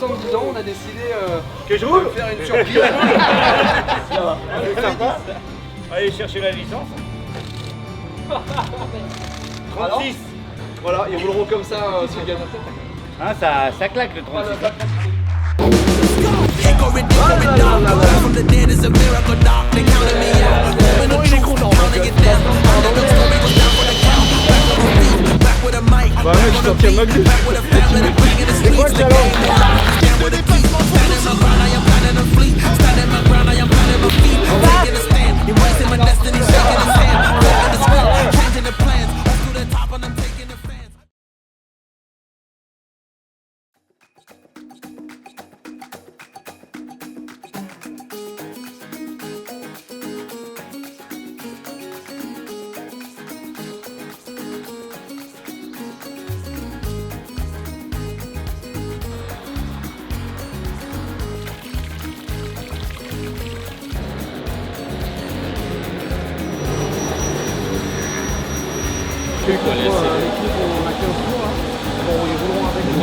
70 ans, on a décidé que je roule de faire une surprise. C'est sympa. Allez chercher la licence. 36. Voilà, ils rouleront comme ça ce week-end. Hein, ça claque le 36. Bah mec, je t'en tiens ma gueule. C'est quoi le challenge?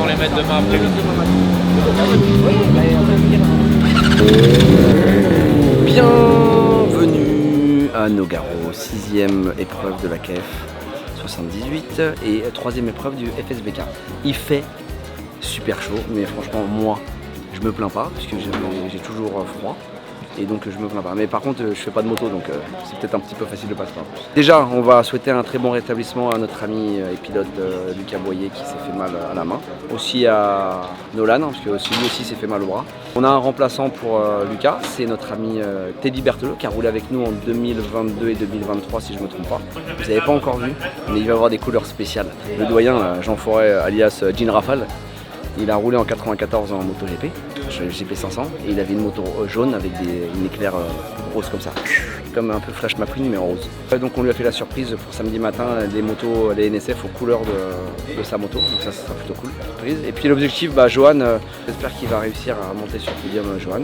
On les mettre demain après. Bienvenue à Nogaro, 6e épreuve de la KF 78 et 3e épreuve du FSBK. Il fait super chaud, mais franchement moi je me plains pas parce que j'ai toujours froid. Et donc je me plains pas. Mais par contre je fais pas de moto donc c'est peut-être un petit peu facile de passer par là. Déjà on va souhaiter un très bon rétablissement à notre ami et pilote Lucas Boyer qui s'est fait mal à la main. Aussi à Nolan parce que lui aussi s'est fait mal au bras. On a un remplaçant pour Lucas, c'est notre ami Teddy Berthelot qui a roulé avec nous en 2022 et 2023 si je me trompe pas. Vous n'avez pas encore vu mais il va avoir des couleurs spéciales. Le doyen Jean Forêt alias Jean Rafale. Il a roulé en 94 en moto GP, GP 500, et il avait une moto jaune avec une éclair rose comme ça, comme un peu Flash McQueen mais en rose. Donc on lui a fait la surprise pour samedi matin, des motos, les NSF aux couleurs de sa moto, donc ça sera plutôt cool. Et puis l'objectif, Johan, j'espère qu'il va réussir à monter sur le podium Johan.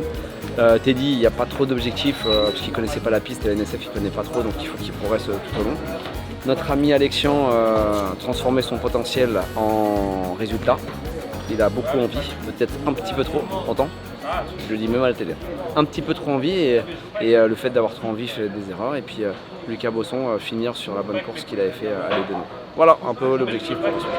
Teddy, il n'y a pas trop d'objectifs parce qu'il ne connaissait pas la piste, la NSF il ne connaît pas trop, donc il faut qu'il progresse tout au long. Notre ami Alexian transformer son potentiel en résultat. Il a beaucoup envie, peut-être un petit peu trop, t'entends? Je le dis même à la télé. Un petit peu trop envie et le fait d'avoir trop envie fait des erreurs. Et puis Lucas Bosson finir sur la bonne course qu'il avait fait à l'Eden. Voilà un peu l'objectif pour la suite.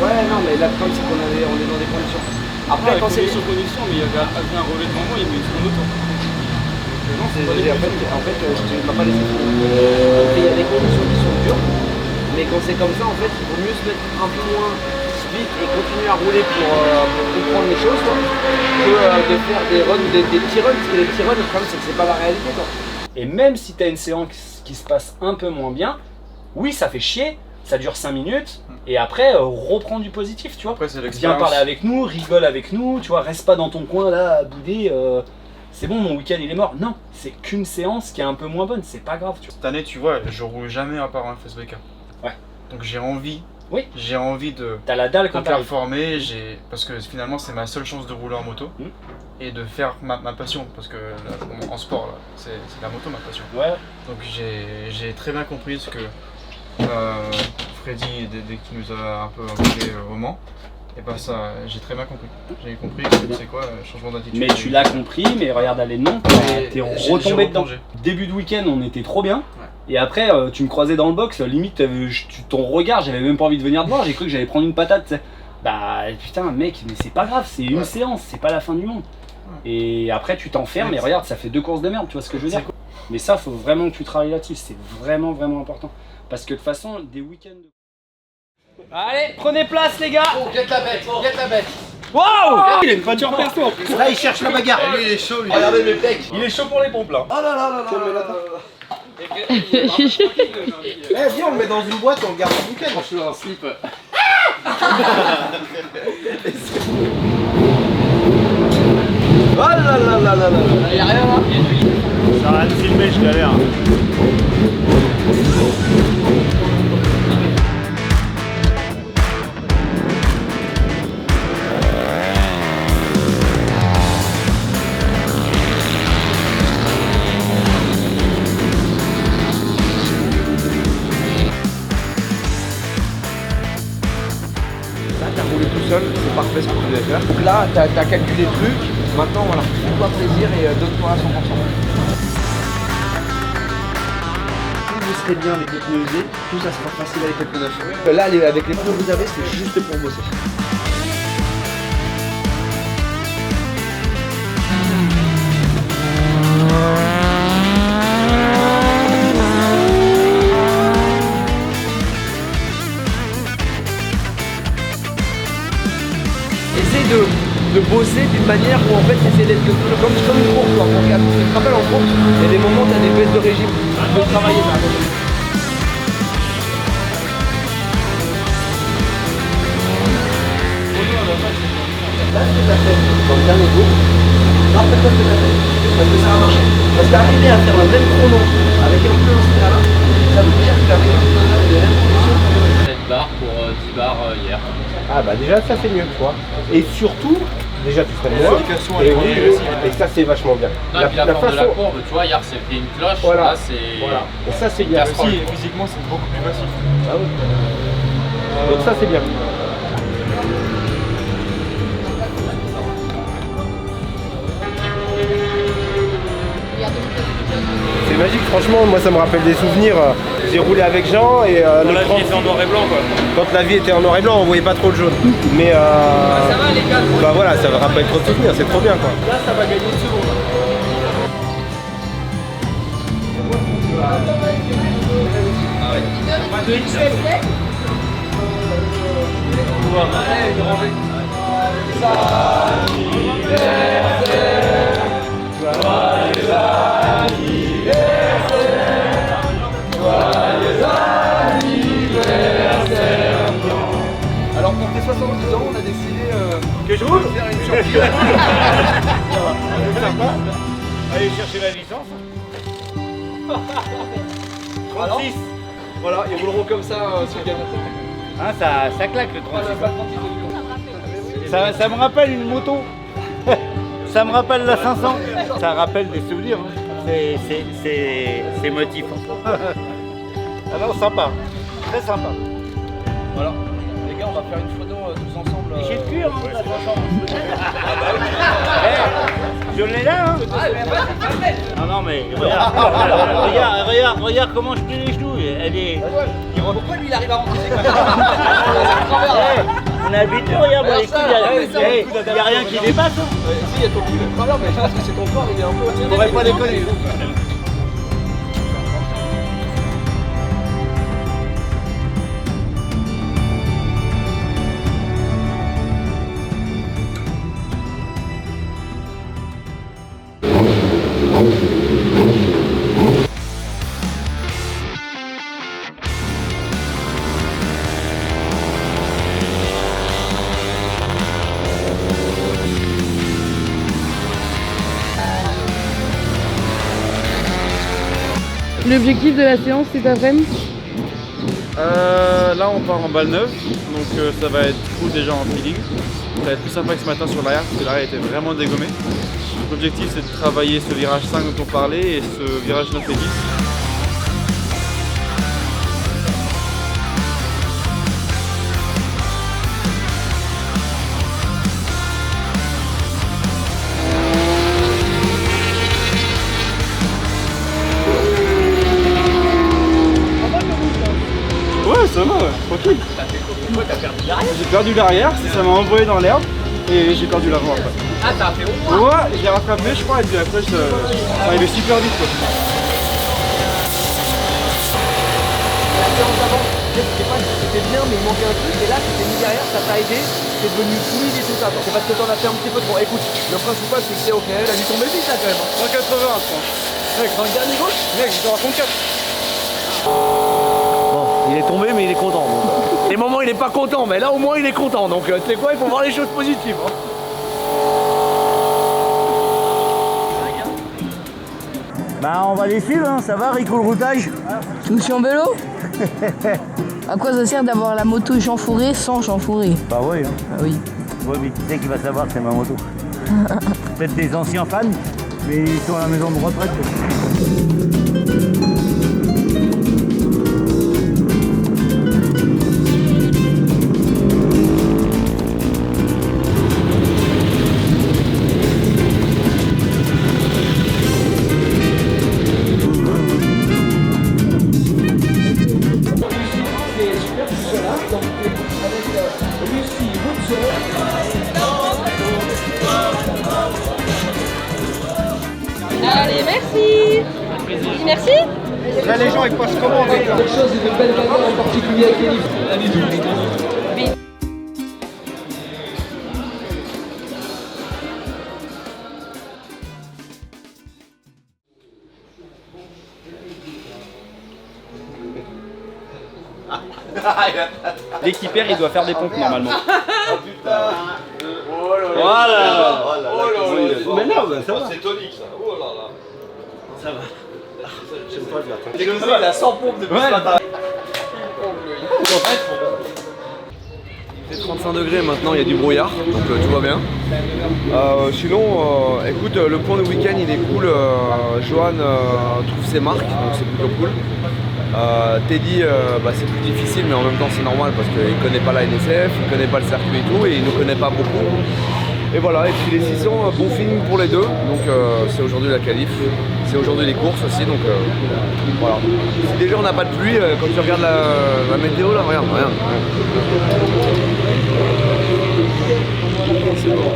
Ouais, non, mais la trame, c'est qu'on on est dans des conditions. Après, quand c'est. Sur condition, mais il y avait un relais devant moi, il met sur l'auto. Non, c'est en fait, je ne vais pas laisser finir. Il y a des conditions qui sont dures, mais quand c'est comme ça, en fait, il vaut mieux se mettre un peu moins vite et continuer à rouler pour comprendre les choses, quoi, que de faire des runs, des petits runs, parce que les petits runs, le problème, c'est que c'est pas la réalité, quoi. Et même si tu as une séance qui se passe un peu moins bien, oui, ça fait chier. Ça dure 5 minutes et après reprends du positif, tu vois. Après, viens parler avec nous, rigole avec nous, tu vois, reste pas dans ton coin là à bouder. C'est bon, mon week-end il est mort. Non, c'est qu'une séance qui est un peu moins bonne, c'est pas grave, tu vois. Cette année, tu vois, je roule jamais à part un FSBK. Ouais. Donc j'ai envie. Oui. J'ai envie de. T'as la dalle quand de performer, parce que finalement c'est ma seule chance de rouler en moto et de faire ma passion, parce que là, en sport là, c'est la moto ma passion. Ouais. Donc j'ai très bien compris ce que Freddy, dès qu'il nous a un peu impliqué au Mans, et bah ça, j'ai très bien compris. J'ai compris que c'est quoi, changement d'attitude. Mais tu l'as compris, mais regarde à non, t'es retombé dedans. Début de week-end, on était trop bien. Ouais. Et après, tu me croisais dans le box, limite, ton regard, j'avais même pas envie de venir te voir, j'ai cru que j'allais prendre une patate. T'sais. Bah putain, mec, mais c'est pas grave, c'est une séance, c'est pas la fin du monde. Ouais. Et après, tu t'enfermes, et regarde, ça fait 2 courses de merde, tu vois ce que je veux dire. Mais ça, faut vraiment que tu travailles là-dessus, c'est vraiment important. Parce que de toute façon, des week-ends. Allez, prenez place, les gars! Oh, guette la bête, guette la bête! Waouh! Il a une voiture perso en plus! Là, il cherche la bagarre! Lui, il est chaud, lui! Regardez mes pecs! Il est chaud pour les pompes là! Oh là là là là! Eh, viens, on le met dans une boîte, on le garde le week-end! Je suis en slip! Oh là là là là là! Y'a rien là? J'arrête de filmer, je galère. devais faire. Donc là, t'as calculé le truc, maintenant voilà, fais-toi plaisir et donne-toi à 100%. Plus vous serez bien avec les pneus usés, plus ça sera facile avec les pneus neufs. Là, avec les pneus que vous avez, c'est juste pour bosser. Essaye de bosser d'une manière où en fait essayer d'être comme une course quoi. Tu te rappelles en course, il y a des moments où tu as des baisses de régime, tu peux travailler ça. Là ce que tu as fait dans le dernier tour, rappelle-toi ce que tu as fait, parce que ça a marché. Parce qu'arriver à faire la même chrono avec un peu en là, ça veut dire que tu as fait une même condition. 7 bars pour 10 bars hier. Ah bah déjà ça c'est mieux, tu vois. Et surtout, déjà tu ferais moins. elle Et est oui, progressive. et ça c'est vachement bien. Non, et puis la forme de la courbe, tu vois, hier c'était une cloche, Voilà. là c'est. Voilà. Et ça c'est bien. Aussi, physiquement, c'est beaucoup plus facile. Ah oui. Donc ça c'est bien. C'est magique, franchement, moi ça me rappelle des souvenirs. J'ai roulé avec Jean et Quand le la grand- vie était en noir et blanc quoi. quand la vie était en noir et blanc, on voyait pas trop le jaune. Mais Ça va les gars, bah voilà, ça me rappelle trop de souvenirs, c'est trop bien quoi. là ça va gagner une seconde. Alors pour tes 70 ans, on a décidé Que je roule de faire une surprise. C'est sympa. Allez chercher la licence. 36. Voilà, ils rouleront comme ça sur le gamin. Hein, ça claque le 36. Pas 36 de Lyon. Ça me rappelle une moto. Ça me rappelle la 500. Ça rappelle des souvenirs. Hein. C'est motif. Alors sympa. Très sympa. Voilà. Les gars, on va faire une photo tous ensemble. J'ai le cuir, hein, la 500. Je l'ai là, hein. Ah non mais regarde comment je plie les genoux. Elle est. Pourquoi lui il arrive à rentrer ses couilles? On est habitué, regarde, moi, les couilles, il n'y a rien qui dépasse. Hein. Si, il y a ton cul de travers, mais je pense que c'est ton corps, il est un peu. On pourrait pas déconner. L'objectif de la séance cet après-midi? Là on part en balle neuve, donc ça va être cool déjà en feeling. Ça va être plus sympa que ce matin sur l'arrière parce que l'arrière était vraiment dégommé. L'objectif c'est de travailler ce virage 5 dont on parlait et ce virage 9 et 10. Ouais, ça va, ouais, tranquille. J'ai perdu l'arrière, ça m'a envoyé dans l'herbe et j'ai perdu l'avant après. Ah, t'as fait au moins. Ouais, je l'ai rattrapé, je crois, et puis après, ça arrivait super vite quoi. La séance d'avant, c'était bien, mais il manquait un truc, et là, tu t'es mis derrière, ça t'a aidé, c'est devenu fluide et tout ça. C'est parce que t'en as fait un petit peu trop. Écoute, le principal, c'est que c'est ok, elle a dû tomber vite là quand même. 180 je pense. Mec, dans le dernier gauche. Mec, j'étais en 34. Bon, il est tombé, mais il est content. Donc. Des moments, il est pas content, mais là, au moins, il est content. Donc, tu sais quoi, il faut voir les choses positives. Hein. Bah on va les suivre, hein. Ça va Rico le routage. Tu me suis en vélo? À quoi ça sert d'avoir la moto chamfourée sans chamfourer? Bah oui, hein. Ah oui. Ouais, mais qui c'est qui va savoir que c'est ma moto? Peut-être des anciens fans, mais ils sont à la maison de retraite. Là, les gens ils passent comment avec Quelque chose de belle manière en particulier avec Elif. L'équipière, il doit faire des pompes normalement. Voilà. Mais non, ça va. C'est tonique ça. Oh là là. Ça va. J'aime pas le matin. C'est comme ça, il a 100 pompes depuis ce matin. Il fait 35 degrés maintenant, il y a du brouillard, donc tout va bien. Sinon, écoute, le pont de week-end il est cool. Johan trouve ses marques, donc c'est plutôt cool. Teddy, c'est plus difficile, mais en même temps c'est normal parce qu'il ne connaît pas la NSF, il ne connaît pas le circuit et tout, et il ne nous connaît pas beaucoup. Et voilà, et puis les 600, bon feeling pour les deux, donc c'est aujourd'hui la qualif, c'est aujourd'hui les courses aussi, donc voilà. Si déjà on n'a pas de pluie, quand tu regardes la météo là, regarde. C'est bon.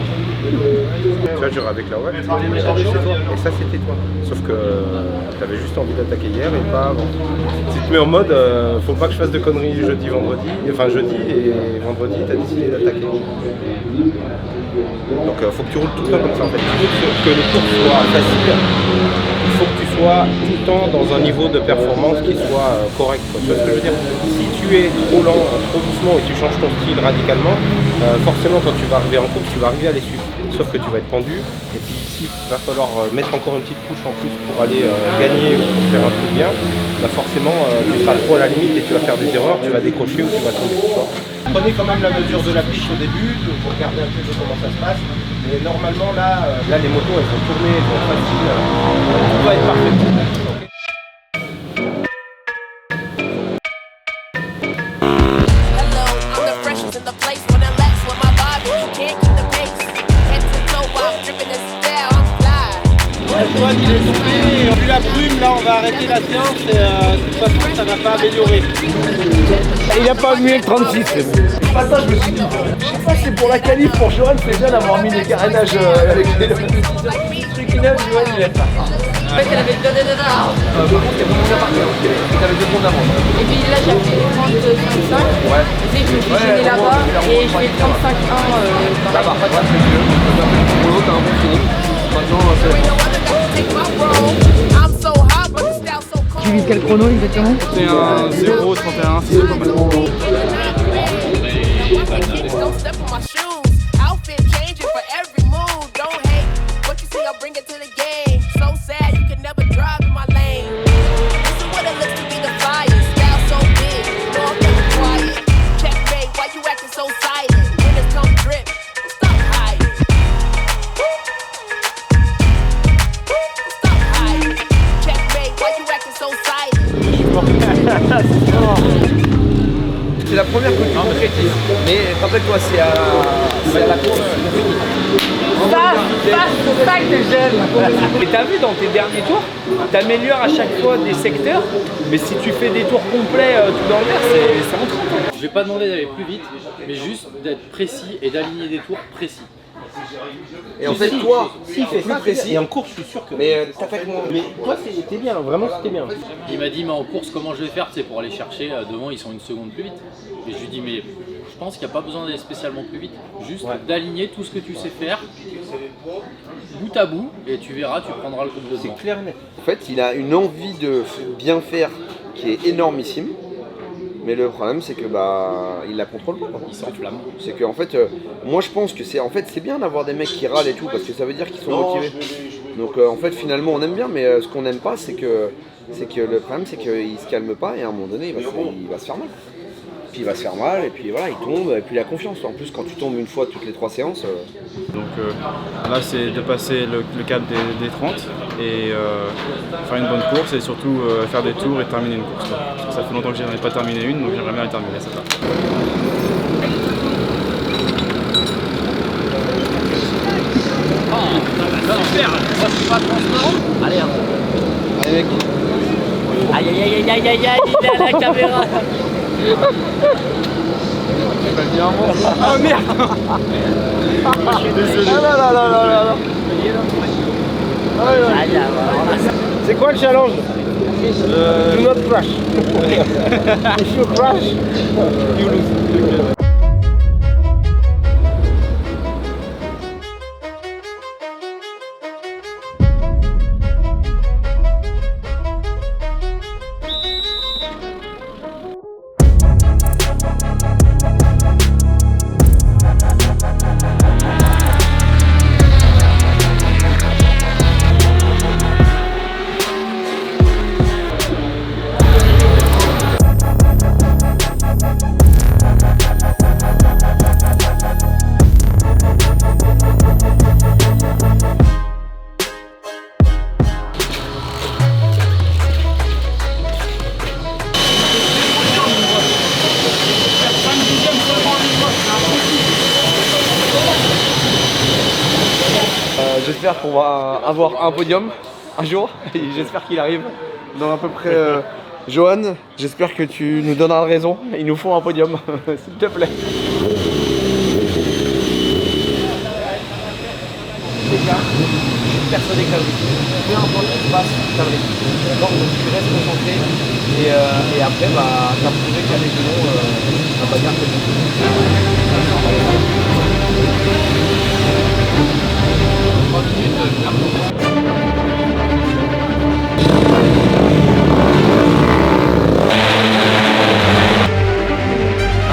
Tu vois, j'aurais avec la web, et ça c'était toi. Sauf que tu avais juste envie d'attaquer hier et pas avant. Si tu te mets en mode, faut pas que je fasse de conneries jeudi et vendredi et vendredi, tu as décidé d'attaquer. Donc faut que tu roules tout le temps comme ça en fait. Tu veux que le cours soit facile, il faut que tu sois tout le temps dans un niveau de performance qui soit correct. Tu vois ce que je veux dire? Si tu es trop lent, trop doucement et tu changes ton style radicalement, forcément quand tu vas arriver en course, tu vas arriver à les suivre. Sauf que tu vas être pendu et puis ici il va falloir mettre encore une petite couche en plus pour aller gagner ou pour faire un truc bien, forcément tu seras trop à la limite et tu vas faire des erreurs, tu vas décrocher ou tu vas tomber. Prenez quand même la mesure de la piste au début, pour regarder un peu comment ça se passe. Mais normalement là les motos elles vont tourner, elles vont être faciles, tout va être parfait. Antoine il est tombé, vu la plume, là on va arrêter la séance et de toute façon ça va pas améliorer. Il a pas mieux que 36, c'est bon. Pas ça, je me suis dit, je sais pas si c'est pour la qualif, pour Johan, c'est bien d'avoir mis les carénages avec les trucinages, Johan il est pas. En fait, elle avait déjà des Par contre, il y a beaucoup bien parti, tu avais 2 secondes d'avance. Et puis là, j'ai fait 35. Ouais. Tu sais, je me suis gêné là-bas et je fais 35-1 dans Ça va, ouais, c'est mieux. Tu as fait le boulot, t'as un bon feeling. Maintenant, c'est bon. Tu vis quel chrono exactement? C'est un 0-31, c'est pas mal. C'est la première que tu concrétises. Mais rappelle-toi, c'est à la course. C'est ça que j'aime. Et t'as vu dans tes derniers tours, t'améliores à chaque fois des secteurs, mais si tu fais des tours complets tout dans le vert, c'est entraînant. Je vais pas demander d'aller plus vite, mais juste d'être précis et d'aligner des tours précis. Et en fait, toi, si il fait plus précis. Et en course, je suis sûr que. Mais t'attaques moins. Mais toi, c'était bien, vraiment, c'était bien. Il m'a dit, mais en course, comment je vais faire? C'est pour aller chercher devant, ils sont une seconde plus vite. Et je lui dis, mais je pense qu'il n'y a pas besoin d'aller spécialement plus vite, juste d'aligner tout ce que tu sais faire, bout à bout, et tu verras, tu prendras le coup de devant. C'est clair et net. En fait, il a une envie de bien faire qui est énormissime. Mais le problème, c'est que il la contrôle pas. Il s'enflamme. C'est que en fait, moi je pense que c'est bien d'avoir des mecs qui râlent et tout parce que ça veut dire qu'ils sont motivés. Donc en fait, finalement, on aime bien, mais ce qu'on n'aime pas, c'est que le problème, c'est qu'il se calme pas et à un moment donné, il va se faire mal. Puis il va se faire mal et puis voilà, il tombe et puis la confiance. En plus, quand tu tombes une fois toutes les 3 séances. Donc là, c'est de passer le cap des 30 et faire une bonne course et surtout faire des tours et terminer une course. Parce que ça fait longtemps que je n'ai pas terminé une, donc j'aimerais bien la terminer, c'est ça. Super, ça c'est pas transparent. Allez, Allez mec. Aïe aïe aïe aïe aïe aïe, il est à la caméra. Oh merde. Je suis désolé. C'est quoi le challenge? Do not crash. If you crash, you lose. J'espère qu'on va avoir un podium un jour et j'espère qu'il arrive dans à peu près. Johan, j'espère que tu nous donneras raison. Il nous faut un podium, s'il te plaît. Les gars, je suis persuadé que peu importe ce qui se passe, ça va. D'accord, donc tu restes concentré et après, t'as prouvé qu'à les genoux, on va dire que c'est bon.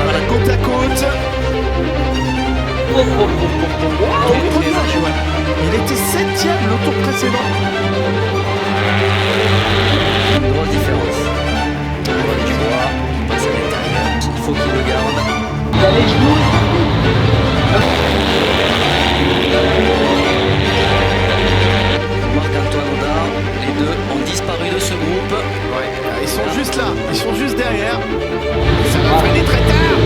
Voilà, côte à côte. Il était 7ème le tour précédent. Une grosse différence. Tu vois, il passe à l'intérieur, il faut qu'il le garde. Il a les genoux. Marc-Antoine Audard, les deux ont disparu de ce groupe. Ouais, ils sont juste là, ils sont juste derrière. Ça va freiner très tard.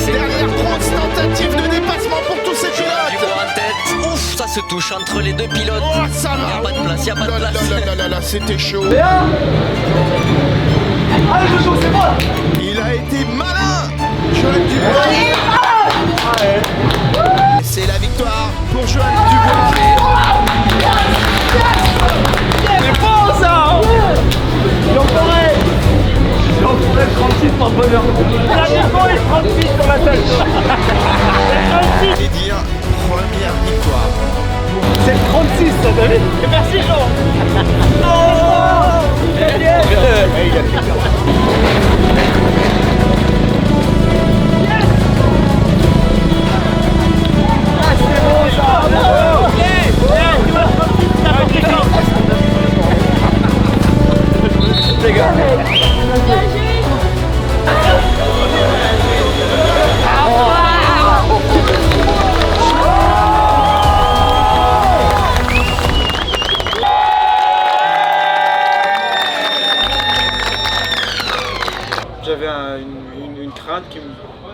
Derrière, grosse tentative de dépassement pour tous ces pilotes. Du coup en tête, ouf, ça se touche entre les deux pilotes. Oh, ça va. Il n'y a pas de place, il n'y a pas de place. Là, c'était chaud. Allez, Jojo, c'est moi. Il a été malin. Johan Dubois. C'est la victoire pour Johan Dubois. C'est bon ça. J'en ferai 36 par bonheur. Il a des bons et 36 sur la tête. Et dire première victoire. C'est 36 ça, t'as vu? Et merci Jean. Oh, il a les gars. J'avais une crainte qui me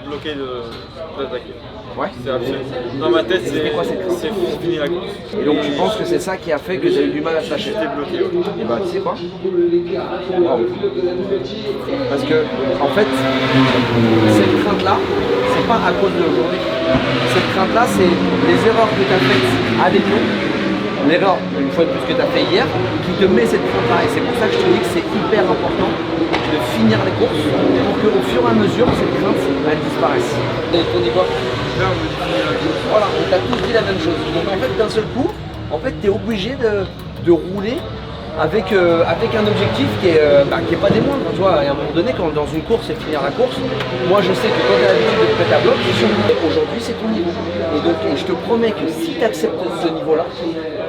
bloquait d'attaquer. Ouais. C'est absolu. Dans ma tête, c'est fini la course. Et donc tu penses que c'est ça qui a fait que tu as eu du mal à te lâcher? J'étais bloqué. Et bah tu sais quoi? Wow. Parce que en fait, cette crainte là, c'est pas à cause de l'aujourd'hui. Cette crainte là, c'est les erreurs que tu as faites avec nous. L'erreur, une fois de plus, que tu as fait hier, qui te met cette crainte là. Et c'est pour ça que je te dis que c'est hyper important de finir les courses pour qu'au fur et à mesure, cette crainte, elle disparaisse. Et on dit quoi? Voilà, on t'a tous dit la même chose. Donc en fait, d'un seul coup, en fait, tu es obligé de rouler avec un objectif qui est pas des moindres. Tu vois, à un moment donné, quand dans une course, c'est finir la course. Moi, je sais que quand tu as l'habitude de te mettre à bloc, aujourd'hui, c'est ton niveau. Et donc, je te promets que si tu acceptes ce niveau-là,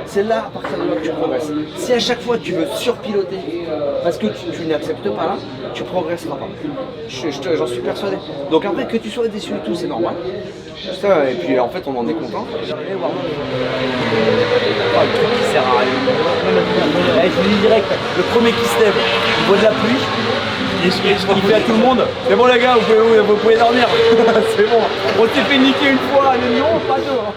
c'est là, à partir de là, que tu progresses. Si à chaque fois, tu veux surpiloter parce que tu n'acceptes pas là, tu progresseras pas. J'en suis persuadé. Donc après, que tu sois déçu et tout, c'est normal. Ça, et puis en fait, on en est content. Et voilà. Ah, le truc qui sert à rien. Allez, je vous dis direct, le premier qui se lève, il voit de la pluie, il fait à tout le monde. C'est bon les gars, vous pouvez dormir. C'est bon. On s'est fait niquer une fois, mais non, pas deux. Hein.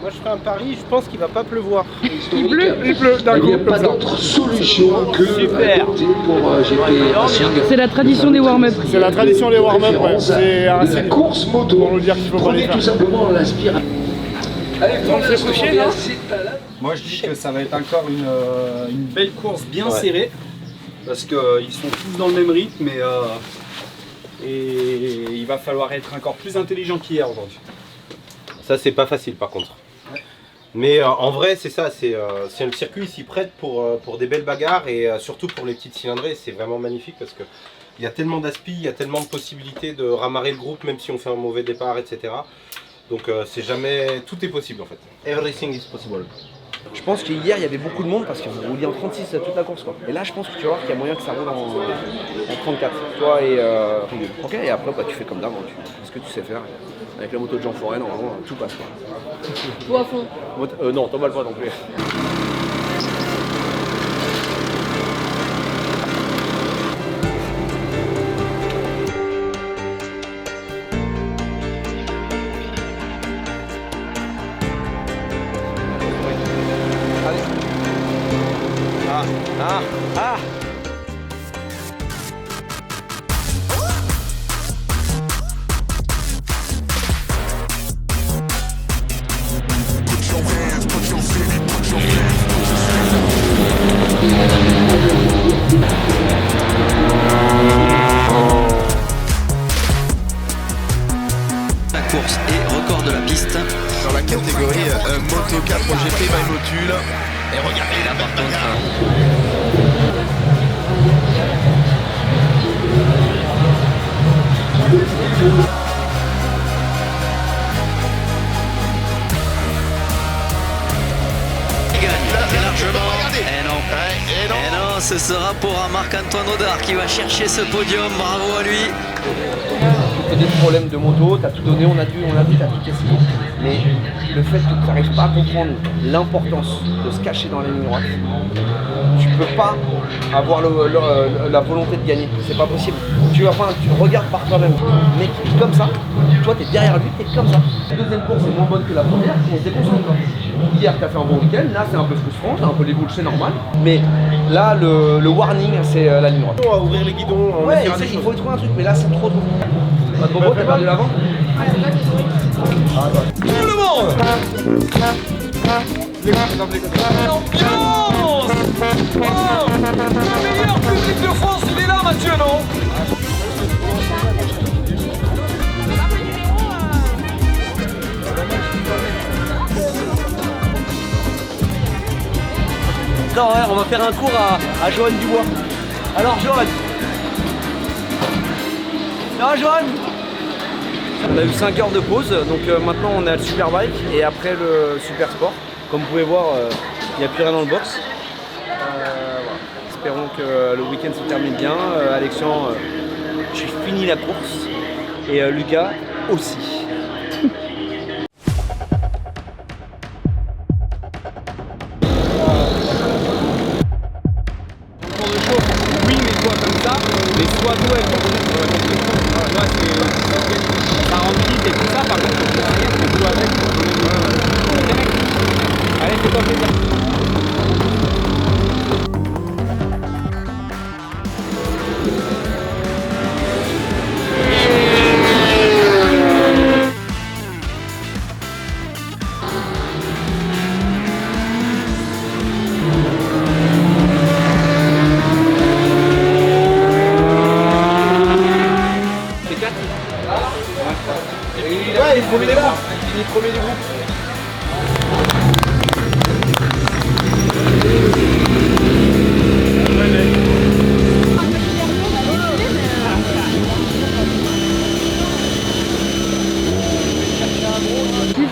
Moi je ferai un pari, je pense qu'il va pas pleuvoir. Il pleut d'un coup. Il n'y a pas d'autre solution que Super. d'adopter pour GP Racing. C'est la tradition des warm-up. C'est la tradition des warm-up, ouais. C'est un La signe course moto. pour nous dire qu'il faut pas les Prenez tout faire. simplement l'inspiration. Allez, On s'est couché, non? Moi je dis que ça va être encore une belle course bien serrée. Parce qu'ils sont tous dans le même rythme et il va falloir être encore plus intelligent qu'hier aujourd'hui. Ça c'est pas facile par contre. Mais en vrai c'est ça, c'est le circuit s'y prête pour des belles bagarres et surtout pour les petites cylindrées, c'est vraiment magnifique parce que il y a tellement d'aspi, il y a tellement de possibilités de ramarrer le groupe même si on fait un mauvais départ, etc. Donc c'est jamais, tout est possible en fait. Everything is possible. Je pense qu'hier il y avait beaucoup de monde parce que vous rouliez en 36 toute la course quoi. Et là je pense que tu vas voir qu'il y a moyen que ça roule en 34, toi et ok, et après bah, tu fais comme d'avant, tu fais ce que tu sais faire. Avec la moto de Jean Forêt, normalement tout passe quoi. Tout à fond. Non, t'emballes pas non plus. La course et record de la piste. Dans la catégorie Moto 4 GP by Motul. Et regardez là par contre. Il gagne très largement. Regardez. Et non. Et non, ce sera pour un Marc-Antoine Audard qui va chercher ce podium. Bravo à lui. Tu fais des problèmes de moto, t'as tout donné, on a vu, t'as tout essayé. Mais le fait que tu n'arrives pas à comprendre l'importance de se cacher dans la ligne droite, tu peux pas avoir la volonté de gagner, c'est pas possible. Tu regardes par toi-même, le mec il est comme ça, toi t'es derrière lui, t'es comme ça. La deuxième course est moins bonne que la première, on se déconcentre. Hier t'as fait un bon week-end, là c'est un peu frustrant, t'as un peu les boules, c'est normal. Mais là le warning c'est la ligne droite. On va ouvrir les guidons, on Ouais, essaiera des il choses. faut y trouver un truc, mais là c'est trop. Pas de bobo, t'as perdu l'avant? Tout le monde. L'ambiance. Oh, le meilleur public de France, il est là, Mathieu, non? Non, ouais, on va faire un cours à Johan Dubois. Alors, Johan. Non, Johan. On a eu 5 heures de pause, donc maintenant on est à le Superbike et après le Super Sport. Comme vous pouvez voir, il n'y a plus rien dans le box. Voilà. Espérons que le week-end se termine bien. Alexandre, j'ai fini la course et Lucas aussi. Oui, mais toi comme ça, mais soit toi avec ton moi c'est ça rentre vite et tout ça, par contre c'est rien, c'est tout avec. Allez, c'est toi plaisir. Ouais, il est premier des groupes. Il est premier des groupes.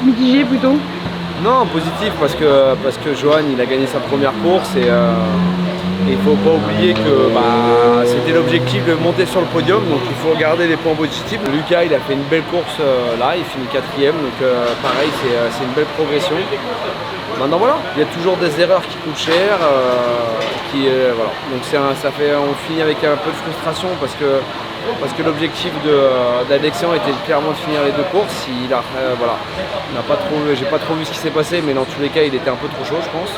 Mitigé plutôt. Non, positif parce que Johan il a gagné sa première course et il faut pas oublier que c'était l'objectif de monter sur le podium, donc il faut regarder les points positifs. Lucas il a fait une belle course là, il finit 4ème, donc pareil c'est une belle progression. Maintenant voilà, il y a toujours des erreurs qui coûtent cher, voilà. Donc on finit avec un peu de frustration parce que parce que l'objectif d'Alexian était clairement de finir les 2 courses. Voilà, j'ai pas trop vu ce qui s'est passé, mais dans tous les cas, il était un peu trop chaud, je pense.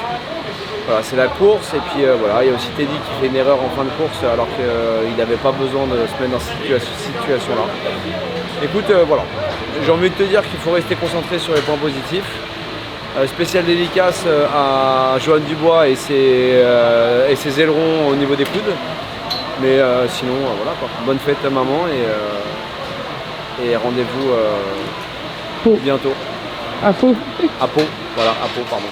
Voilà, c'est la course, et puis voilà, il y a aussi Teddy qui fait une erreur en fin de course alors qu'il n'avait pas besoin de se mettre dans cette situation-là. Écoute, voilà, j'ai envie de te dire qu'il faut rester concentré sur les points positifs. Spécial dédicace à Johan Dubois et ses ailerons au niveau des coudes. Mais sinon, voilà quoi. Bonne fête à maman et rendez-vous bientôt. À Pau. À Pau, voilà, à Pau, pardon.